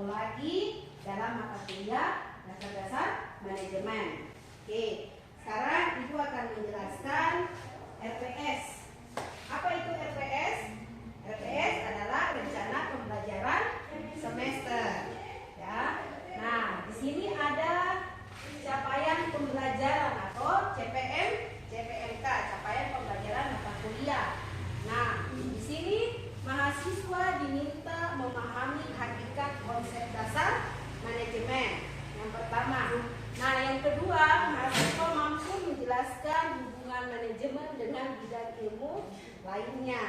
ketemu lagi dalam mata kuliah dasar-dasar manajemen. Oke, sekarang Ibu akan menjelaskan RPS. Apa itu RPS? RPS adalah rencana pembelajaran semester. Ya. Nah, di sini ada capaian pembelajaran atau CPM, CPMK, capaian pembelajaran mata kuliah. Nah, di sini mahasiswa diminta memahami hakikat konsep dasar manajemen. Yang pertama. Nah, yang kedua, mahasiswa mampu menjelaskan hubungan manajemen dengan bidang ilmu lainnya.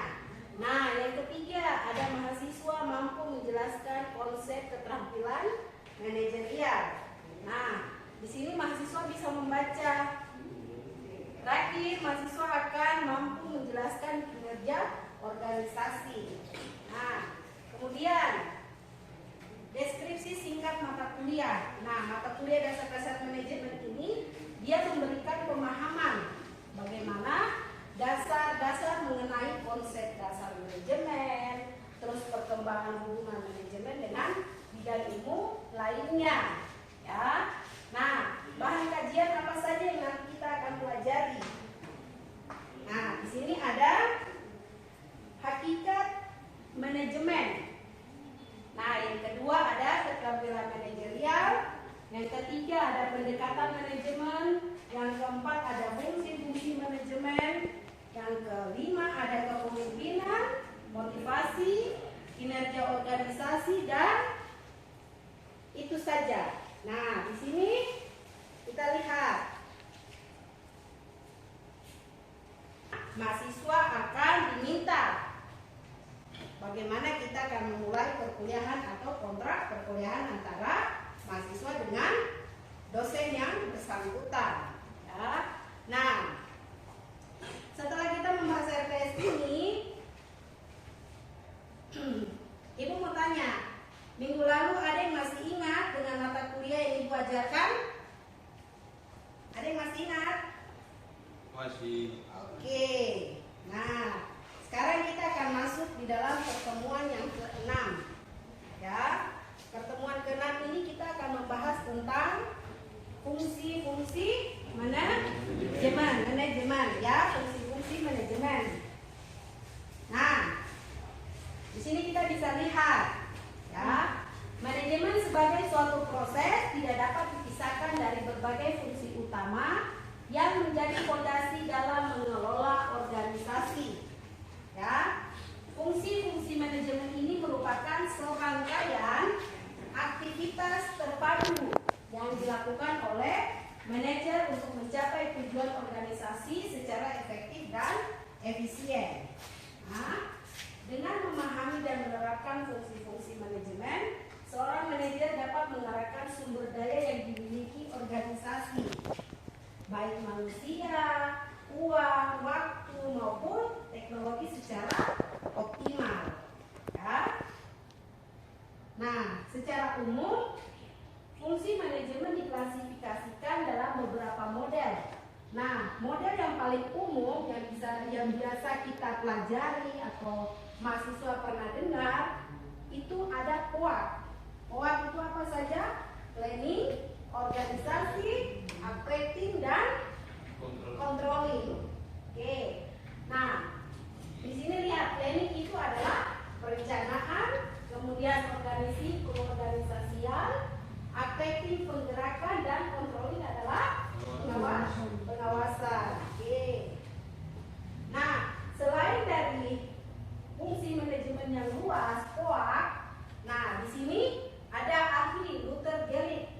Nah, yang ketiga, ada mahasiswa mampu menjelaskan konsep keterampilan manajerial. Nah, di sini mahasiswa bisa membaca. Terakhir, mahasiswa akan mampu menjelaskan kinerja organisasi. Nah, kemudian deskripsi singkat mata kuliah. Nah, mata kuliah dasar-dasar manajemen ini dia memberikan pemahaman bagaimana dasar-dasar mengenai konsep dasar manajemen, terus perkembangan hubungan manajemen dengan bidang ilmu lainnya. Ya. Nah, bahan kajian apa saja yang nanti kita akan pelajari? Nah, di sini ada hakikat manajemen. Nah, yang kedua ada keterampilan manajerial. Yang ketiga ada pendekatan manajemen. Yang keempat ada fungsi-fungsi manajemen. Yang kelima ada kepemimpinan, motivasi, kinerja organisasi, dan itu saja. Nah, di sini kita lihat mahasiswa akan diminta bagaimana kita akan memulai perkuliahan atau kontrak perkuliahan antara mahasiswa dengan dosen yang bersangkutan. Ya. Nah, setelah kita membahas RPS ini, Ibu mau tanya, minggu lalu ada yang masih ingat dengan mata kuliah yang Ibu ajarkan? Ada yang masih ingat? Masih. Oke. Nah, sekarang kita akan masuk di dalam pertemuan yang ke-6. Ya. Pertemuan ke-6 ini kita akan membahas tentang fungsi-fungsi manajemen, ya, fungsi-fungsi manajemen. Nah, di sini kita bisa lihat, ya, manajemen sebagai suatu proses tidak dapat dipisahkan dari berbagai fungsi utama yang menjadi fondasi dalam mengelola organisasi. Ya, fungsi-fungsi manajemen ini merupakan serangkaian aktivitas terpadu yang dilakukan oleh manajer untuk mencapai tujuan organisasi secara efektif dan efisien. Nah, dengan memahami dan menerapkan fungsi-fungsi manajemen, seorang manajer dapat mengarahkan sumber daya yang dimiliki organisasi, baik manusia, uang, waktu, maupun teknologi secara optimal. Ya. Nah, secara umum, fungsi manajemen diklasifikasikan dalam beberapa model. Nah, model yang paling umum yang biasa kita pelajari atau mahasiswa pernah dengar itu ada POAK. POAK itu apa saja? Planning, organisasi, operating, dan controlling. Oke. Nah, di sini lihat, planning itu adalah perencanaan, kemudian pengorganisasian, operating penggerakan, dan controlling adalah pengawasan. Oke. Nah, selain dari fungsi manajemen yang luas, POAK, nah di sini ada ahli Luther Gulick.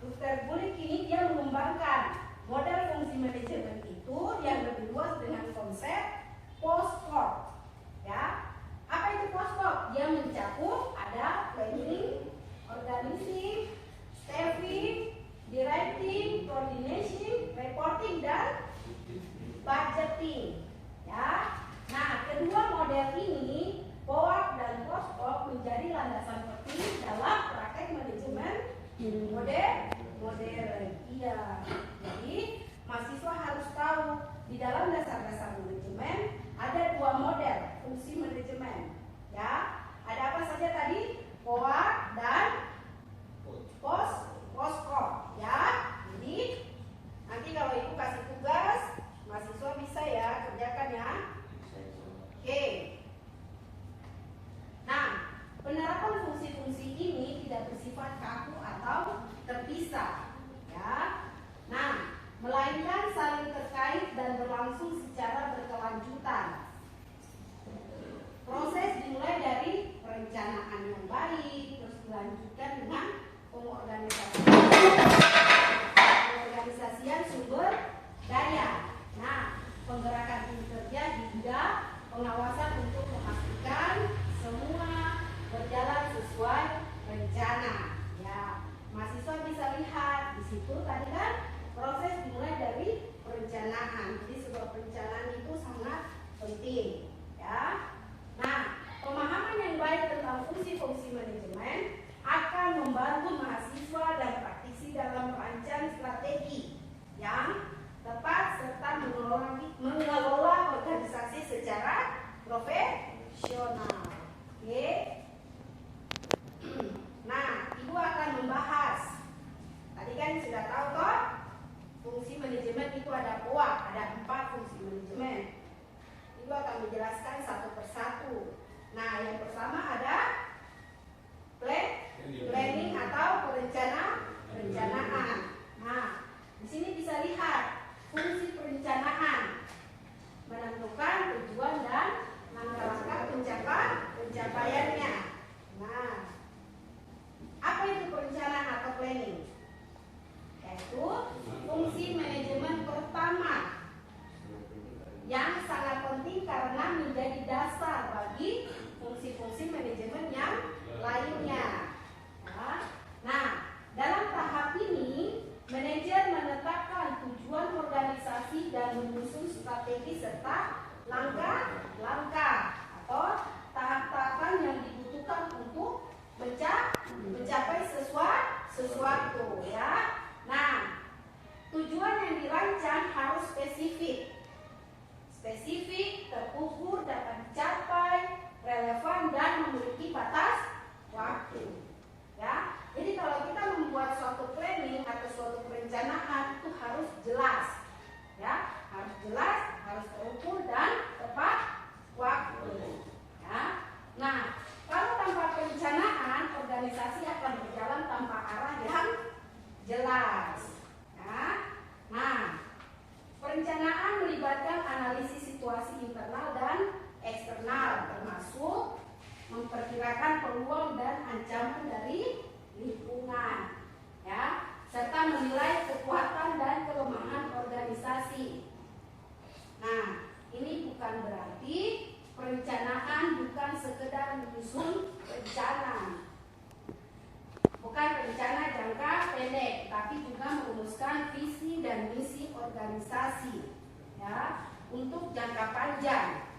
Luther Gulick ini dia mengembangkan model fungsi manajemen itu yang lebih luas dengan konsep post-hoc. Ya, apa itu post-hoc? Dia mencakup ada planning, organizing, staffing, directing, coordination, reporting, dan budgeting. Ya. Nah, kedua model ini, POAK dan post-hoc, menjadi landasan penting dalam praktek manajemen modern. Iya. Jadi, mahasiswa harus tahu di dalam dasar-dasar manajemen ada dua model fungsi manajemen. Ya, ada apa saja tadi? POAK dan dengan pengorganisasian sumber daya. Nah, penggerakan tim kerja hingga pengawasan untuk memastikan semua berjalan sesuai rencana. Ya, mahasiswa bisa lihat di situ tadi kan proses dimulai dari perencanaan. Jadi sebuah perencanaan itu sangat penting. Ya. Nah, pemahaman yang baik tentang fungsi-fungsi manajemen akan membantu mahasiswa dan praktisi dalam merancang strategi yang tepat serta mengelola organisasi secara profesional. Oke. Nah, Ibu akan membahas. Tadi kan sudah tahu toh, fungsi manajemen itu ada ada 4 fungsi manajemen. Ibu akan menjelaskan satu persatu. Nah, yang pertama ada planning atau perencanaan. Nah, di sini bisa lihat fungsi perencanaan, menentukan tujuan dan langkah-langkah pencapaiannya. Nah, apa itu perencanaan atau planning? Yaitu fungsi manajemen pertama yang sangat penting karena menjadi dasar bagi fungsi-fungsi manajemen yang lainnya. Nah, dalam tahap ini manajer menetapkan tujuan organisasi dan menyusun strategi serta langkah-langkah atau tahap-tahapan yang dibutuhkan untuk mencapai sesuatu ya. Nah, tujuan yang dirancang harus spesifik, terukur, dapat dicapai, relevan dan memiliki batas waktu. Ya, jadi kalau kita membuat suatu planning atau suatu perencanaan itu harus jelas, ya, harus jelas, harus terukur dan tepat waktu. Ya, nah, kalau tanpa perencanaan, organisasi akan berjalan tanpa arah yang jelas. Ya, nah, perencanaan melibatkan analisis situasi internal dan eksternal, termasuk memperkirakan peluang dan ancaman dari lingkungan, ya, serta menilai kekuatan dan kelemahan organisasi. Nah, ini bukan berarti perencanaan bukan sekedar menyusun rencana, bukan rencana jangka pendek, tapi juga merumuskan visi dan misi organisasi, ya, untuk jangka panjang.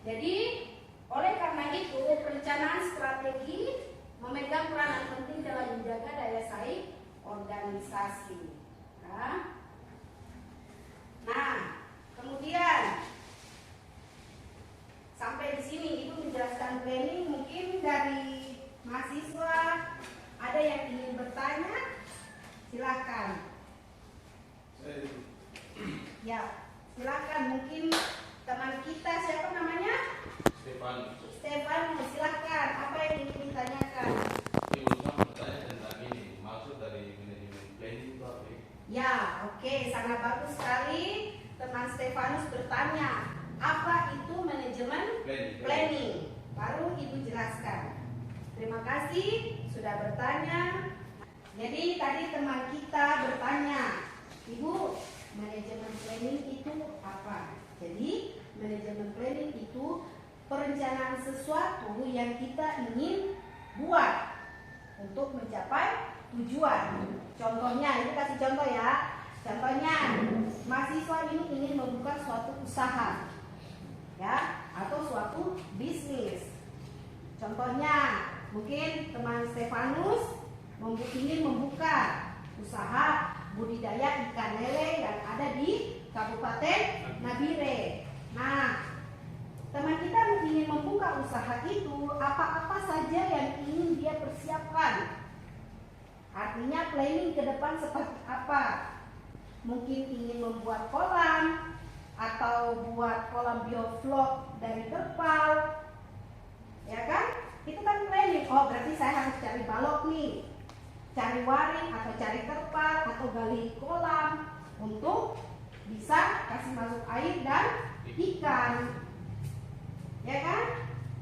Jadi, oleh karena itu, perencanaan strategi memegang peranan penting dalam menjaga daya saing organisasi. Ya. Nah, kemudian sampai di sini Ibu menjelaskan planning. Mungkin dari mahasiswa ada yang ingin bertanya, silakan. Ya, silakan. Mungkin teman kita siapa namanya? Stefan, silakan. Apa yang ingin ditanyakan? Ibu Sam bertanya tentang ini, maksud dari manajemen planning itu apa? Ya, oke, sangat bagus sekali. Teman Stefanus bertanya, apa itu manajemen planning? Baru Ibu jelaskan. Terima kasih sudah bertanya. Jadi tadi teman kita bertanya, Ibu, manajemen planning itu apa? Jadi manajemen planning itu perencanaan sesuatu yang kita ingin buat untuk mencapai tujuan. Contohnya, ini kasih contoh ya. Contohnya, mahasiswa ini ingin membuka suatu usaha, ya, atau suatu bisnis. Contohnya, mungkin teman Stefanus ingin membuka usaha budidaya ikan lele yang ada di Kabupaten Nabire. Nah, teman kita ingin membuka usaha itu, apa-apa saja yang ingin dia persiapkan. Artinya planning ke depan seperti apa? Mungkin ingin membuat kolam atau buat kolam bioflok dari terpal, ya kan? Itu kan planning. Oh, berarti saya harus cari balok nih, cari waring atau cari terpal atau gali kolam untuk bisa kasih masuk air dan ikan, ya kan?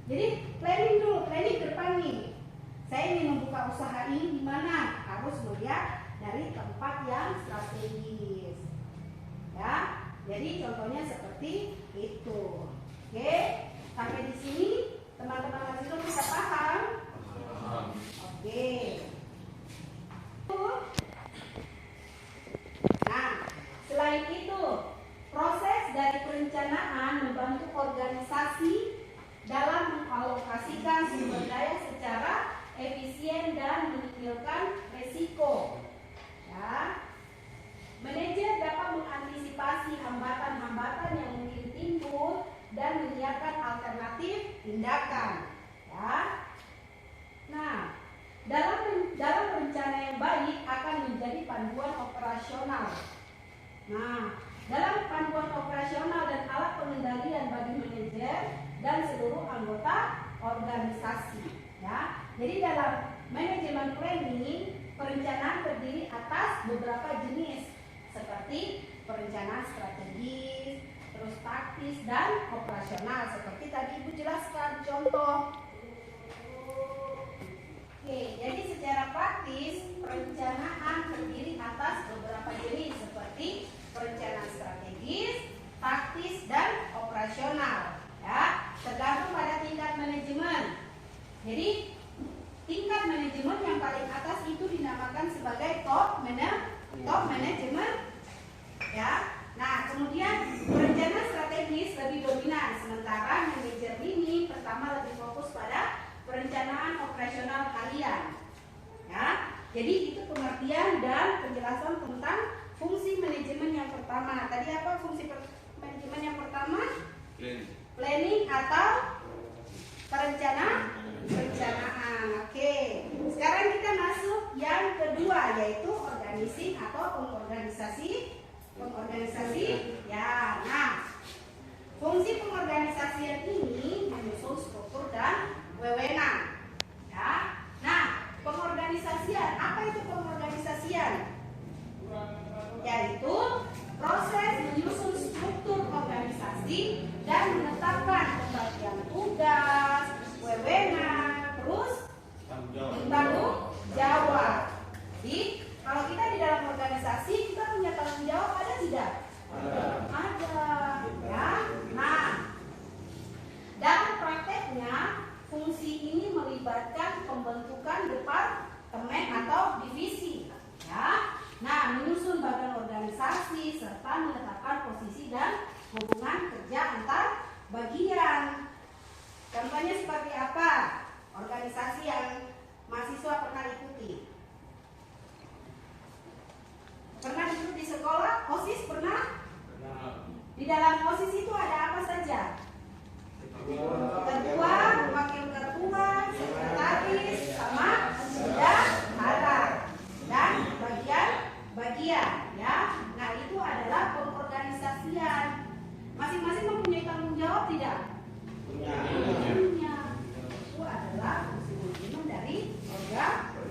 Jadi planning dulu, planning ke depan nih. saya ingin membuka usaha ini di mana? Harus melihat dari tempat yang strategis. Ya, jadi contohnya seperti itu. Oke, sampai di sini teman-teman mahasiswa bisa paham? Oke. Nah, selain itu, proses dari perencanaan membantu organisasi dalam mengalokasikan sumber daya secara efisien dan meninggalkan resiko. Ya. Manajer dapat mengantisipasi hambatan-hambatan yang mungkin timbul dan menyiapkan alternatif tindakan. Ya. Nah, dalam rencana yang baik akan menjadi panduan operasional. Nah, dalam panduan operasional dan alat pengendalian bagi manajer dan seluruh anggota organisasi. Ya, jadi dalam manajemen planning, perencanaan terdiri atas beberapa jenis seperti perencanaan strategis, terus taktis dan operasional. Seperti tadi Ibu jelaskan contoh. Oke, jadi secara praktis perencanaan terdiri atas beberapa jenis seperti perencanaan strategis, taktis dan operasional. Ya, tergantung pada tingkat manajemen. Jadi tingkat manajemen yang paling atas itu dinamakan sebagai top manajemen. Ya, nah kemudian perencanaan strategis lebih dominan, sementara manajer ini pertama lebih fokus pada perencanaan operasional harian. Ya, jadi itu pengertian dan penjelasan tentang fungsi manajemen yang pertama. Tadi apa fungsi manajemen yang pertama? Planning atau perencanaan. Oke. Sekarang kita masuk yang kedua, yaitu organizing atau pengorganisasi. Ya, nah fungsi pengorganisasian ini menyusun struktur dan wewenang. Ya, nah pengorganisasian, apa itu pengorganisasian? Yaitu proses menyusun struktur organisasi dan menetapkan pembagian tugas, wewenang, terus tanggung jawab. Jadi kalau kita di dalam organisasi kita punya tanggung jawab, ada tidak? Ada. Ya. Nah, dalam prakteknya fungsi ini melibatkan pembentukan departemen atau divisi. Ya. Nah, menyusun badan organisasi serta menetapkan posisi dan hubungan kerja antar bagian. Contohnya seperti apa? Organisasi yang mahasiswa pernah ikuti. Pernah ikut di sekolah? OSIS pernah? Di dalam OSIS itu ada apa saja? Ketua, wakil ketua, sekretaris, sama bendahara dan bagian, ya. Nah, itu adalah pengorganisasian. Masing-masing mempunyai tanggung jawab tidak? Punya. Itu adalah fungsi manajemen dari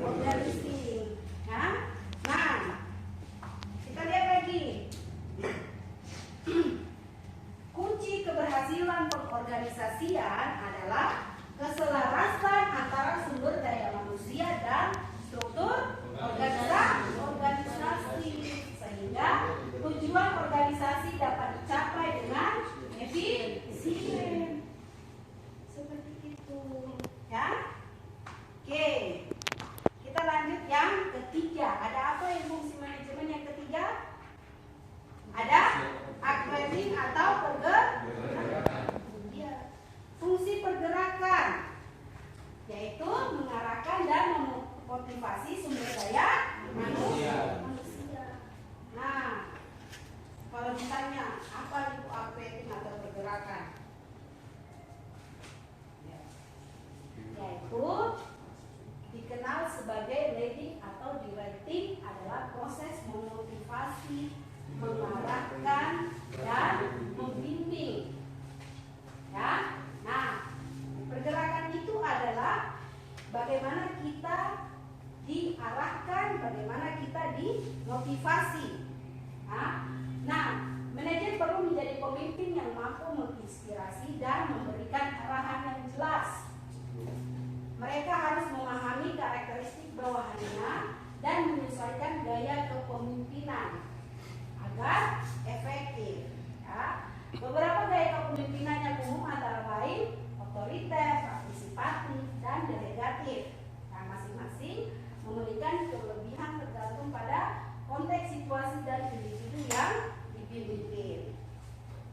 organisasi. Nah, kita lihat lagi. Kunci keberhasilan pengorganisasian adalah keselarasan antara sumber daya manusia dan struktur organisasi, sehingga tujuan organisasi dapat dicapai dengan efisien. Seperti itu, ya. Oke, kita lanjut yang ketiga. Ada apa yang fungsi manajemen yang ketiga? Ada activating atau pergerakan. Ya. Fungsi pergerakan yaitu mengarahkan dan memotivasi sumber daya manusia. Nah, kalau ditanya apa itu activating atau pergerakan, yaitu dikenal sebagai leading atau directing, adalah proses memotivasi, mengarahkan dan membimbing. Ya, nah pergerakan itu adalah bagaimana kita diarahkan, bagaimana kita dimotivasi. Nah, manajer perlu menjadi pemimpin yang mampu menginspirasi dan memberikan arahan yang jelas. Mereka harus memahami karakteristik bawahannya dan menyesuaikan gaya kepemimpinan agar efektif. Ya. Beberapa gaya kepemimpinan yang umum antara lain otoriter, partisipatif, dan delegatif. Nah, masing-masing memberikan kelebihan tergantung pada konteks, situasi, dan individu yang dipimpin.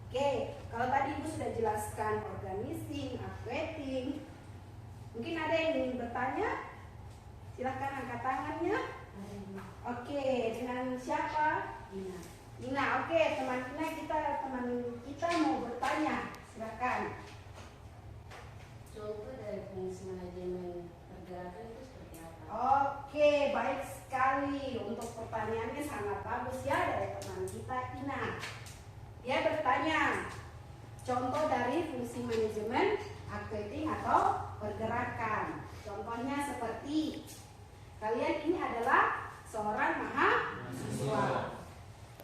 Oke, kalau tadi Ibu sudah jelaskan organizing, activating, mungkin ada yang ingin bertanya? Silahkan angkat tangannya. Oke, dengan siapa? Ina. Oke, teman kita mau bertanya. Silahkan. Contoh dari fungsi manajemen pergerakan itu seperti apa? Oke, baik sekali. Untuk pertanyaannya sangat bagus ya dari teman kita Ina. Dia bertanya, contoh dari fungsi manajemen activating atau pergerakan. Contohnya seperti kalian ini adalah seorang mahasiswa.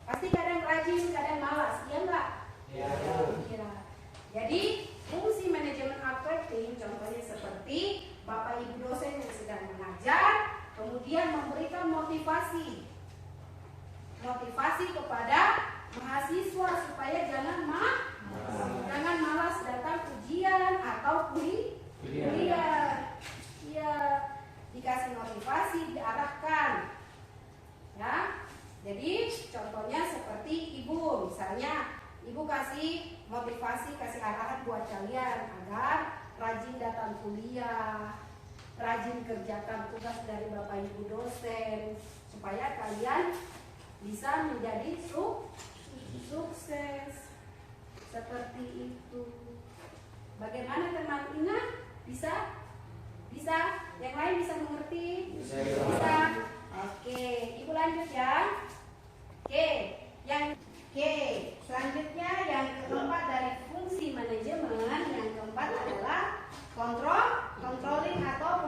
Pasti kadang rajin, kadang malas, iya enggak? Iya. Ya. Jadi fungsi manajemen activating contohnya seperti Bapak Ibu dosen yang sedang mengajar, kemudian memberikan motivasi kepada mahasiswa supaya jangan malas datang ujian atau kuliah. Iya, dikasih motivasi, diarahkan. Ya. Jadi contohnya seperti Ibu, misalnya Ibu kasih motivasi, kasih arahan buat kalian agar rajin datang kuliah, rajin kerjakan tugas dari Bapak Ibu dosen, supaya kalian bisa menjadi sukses. Seperti itu. Bagaimana teman Ina? Bisa? Yang lain bisa mengerti? Bisa. Oke, Ibu lanjut ya. Selanjutnya yang keempat dari fungsi manajemen, yang keempat adalah controlling atau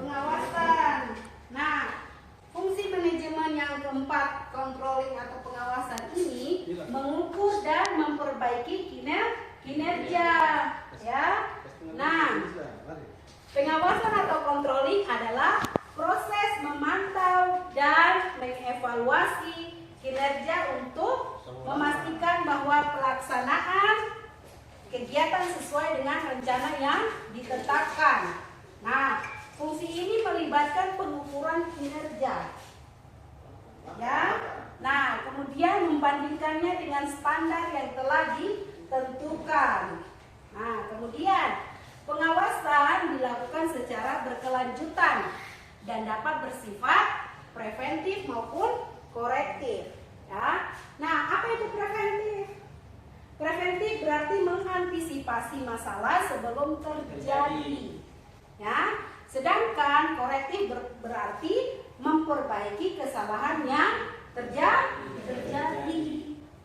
pengawasan. Nah, fungsi manajemen yang keempat, controlling atau pengawasan ini mengukur dan memperbaiki kinerja, ya. Nah, pengawasan atau controlling adalah proses memantau dan mengevaluasi kinerja untuk memastikan bahwa pelaksanaan kegiatan sesuai dengan rencana yang ditetapkan. Nah, fungsi ini melibatkan pengukuran kinerja. Ya. Nah, kemudian membandingkannya dengan standar yang telah ditentukan. Nah, kemudian pengawasan dilakukan secara berkelanjutan dan dapat bersifat preventif maupun korektif. Ya. Nah, apa itu preventif? Preventif berarti mengantisipasi masalah sebelum terjadi. Ya. Sedangkan korektif berarti memperbaiki kesalahan yang terjadi.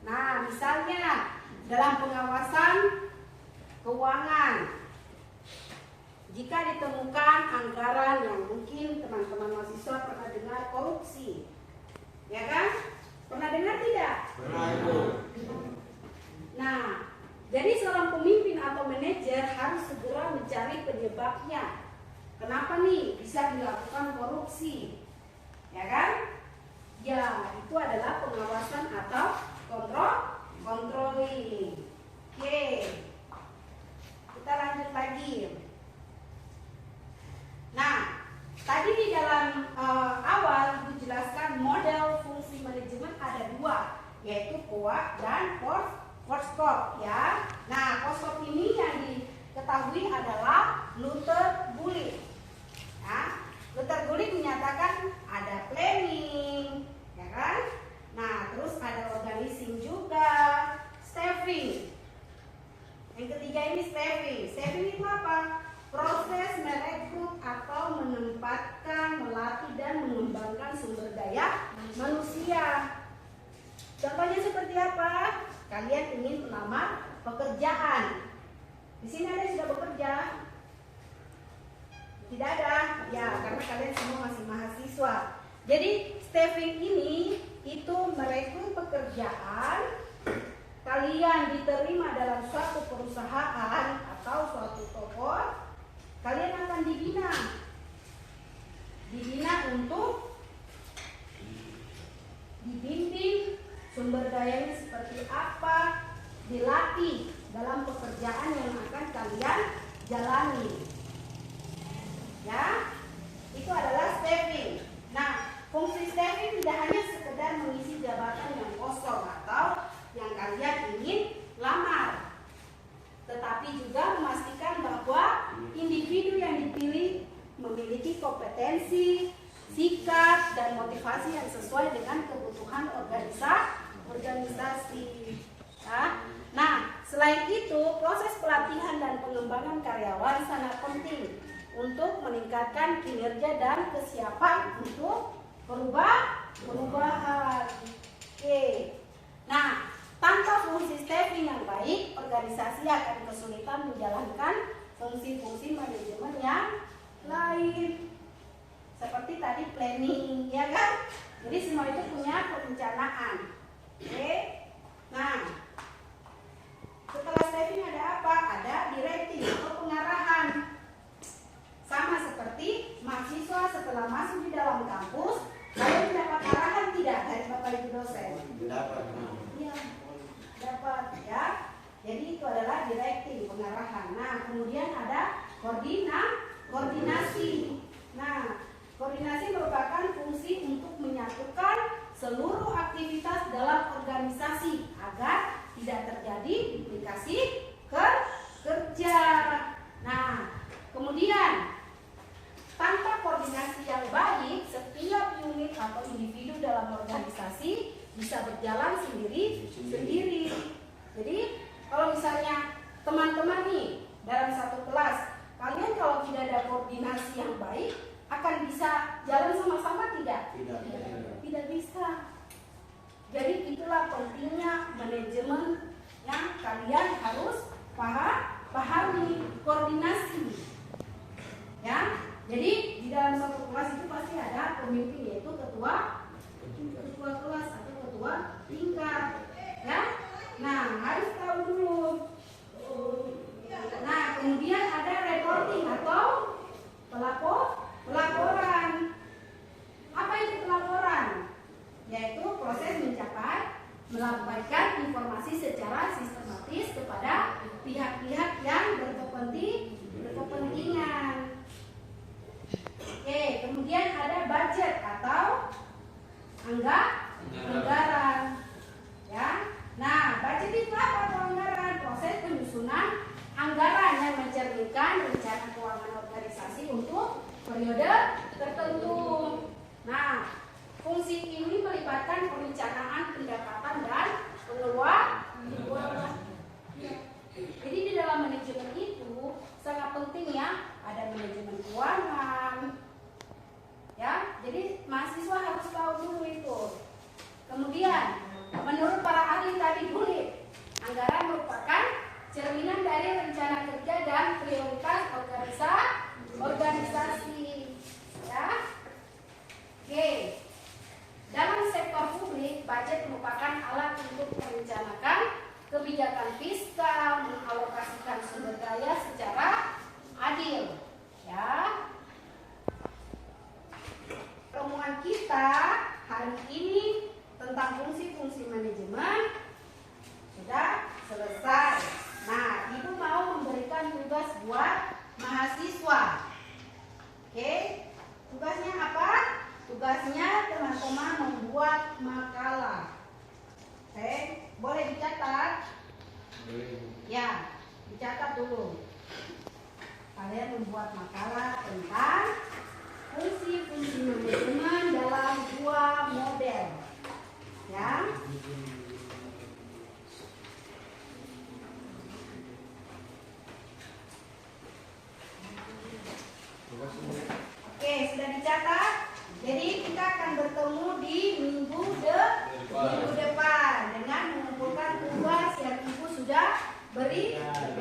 Nah, misalnya dalam pengawasan keuangan, jika ditemukan anggaran yang mungkin teman-teman mahasiswa pernah dengar korupsi, ya kan? Pernah dengar tidak? Pernah. Nah, jadi seorang pemimpin atau manajer harus segera mencari penyebabnya. Kenapa nih bisa dilakukan korupsi? Ya kan? Ya, itu adalah pengawasan atau controlling. Oke. Kita lanjut lagi. Nah, tadi di dalam awal Ibu jelaskan model fungsi manajemen ada dua, yaitu POA dan Forsskopf, ya. Nah, Forsskopf ini yang diketahui adalah Luther Gulick. Ya. Luther Gulick menyatakan ada planning, ya kan? Nah, terus ada organizing juga, staffing. Yang ketiga ini staffing. Staffing itu apa? Proses merekrut atau menempatkan, melatih dan mengembangkan sumber daya manusia. Contohnya seperti apa? Kalian ingin melamar pekerjaan. Di sini ada yang sudah bekerja? Tidak ada, ya, karena kalian semua masih mahasiswa. Jadi staffing ini itu merekrut pekerjaan. Kalian diterima dalam suatu perusahaan atau suatu toko, kalian akan dibina untuk dibimbing sumber dayanya seperti apa, dilatih dalam pekerjaan yang akan kalian jalani. Ya, itu adalah staffing. Nah, fungsi staffing tidak hanya sekedar mengisi jabatan yang kosong atau yang kalian ingin lamar, tetapi juga memastikan bahwa individu yang dipilih memiliki kompetensi, sikap, dan motivasi yang sesuai dengan kebutuhan organisasi. Ya. Nah, selain itu, proses pelatihan dan pengembangan karyawan sangat penting untuk meningkatkan kinerja dan kesiapan untuk perubahan. Oke. Nah, tanpa fungsi staffing yang baik, organisasi akan kesulitan menjalankan fungsi-fungsi manajemen yang lain. Seperti tadi planning, ya kan? Jadi semua itu punya perencanaan. Oke. Nah, setelah staffing ada apa? Ada directing atau pengarahan. Sama seperti mahasiswa setelah masuk di dalam kampus, kalian mendapat arahan tidak dari Bapak Ibu dosen? Dapat. Iya, dapat ya. Jadi itu adalah directing, pengarahan. Nah, kemudian ada koordinasi. Nah, koordinasi merupakan fungsi untuk menyatukan seluruh aktivitas dalam organisasi agar tidak terjadi duplikasi kerja. Nah, kemudian tanpa koordinasi yang baik, setiap unit atau individu dalam organisasi bisa berjalan sendiri. Jadi, kalau misalnya teman-teman nih dalam satu kelas, kalian kalau tidak ada koordinasi yang baik, akan bisa jalan sama-sama tidak? Tidak bisa. Jadi itulah pentingnya manajemen yang kalian harus pahami, koordinasi. Ya, jadi di dalam satu kelas itu pasti ada pemimpin, yaitu ketua kelas atau ketua tingkat. Ya, nah harus tahu dulu. Nah, kemudian ada reporting atau pelaporan. Apa itu pelaporan? Yaitu proses melampaikan informasi secara sistematis kepada pihak-pihak yang berkepentingan. Oke, kemudian ada budget atau anggaran. Ya. Nah, budget itu apa atau anggaran? Proses penyusunan anggaran yang mencerminkan rencana keuangan organisasi untuk periode tertentu. Nah, fungsi ini melibatkan perencanaan pendapatan dan pengeluaran. Jadi di dalam manajemen itu sangat penting ya, ada manajemen keuangan. Ya, jadi mahasiswa harus tahu dulu itu. Kemudian, menurut para ahli tadi bulit, anggaran merupakan cerminan dari rencana kerja dan prioritas organisasi. Ya. Oke. Dalam sektor publik, budget merupakan alat untuk merencanakan kebijakan fiskal, mengalokasikan sumber daya secara adil. Ya. Pertemuan kita hari ini tentang fungsi-fungsi manajemen sudah selesai. Nah, Ibu mau memberikan tugas buat mahasiswa. Oke, tugasnya apa? Tugasnya teman-teman membuat makalah. Oke, boleh dicatat? Ya, dicatat dulu. Kalian membuat makalah tentang fungsi-fungsi manajemen dalam 2 model. Ya. Oke, sudah dicatat. Jadi kita akan bertemu di minggu depan dengan mengumpulkan tugas yang Ibu sudah berikan.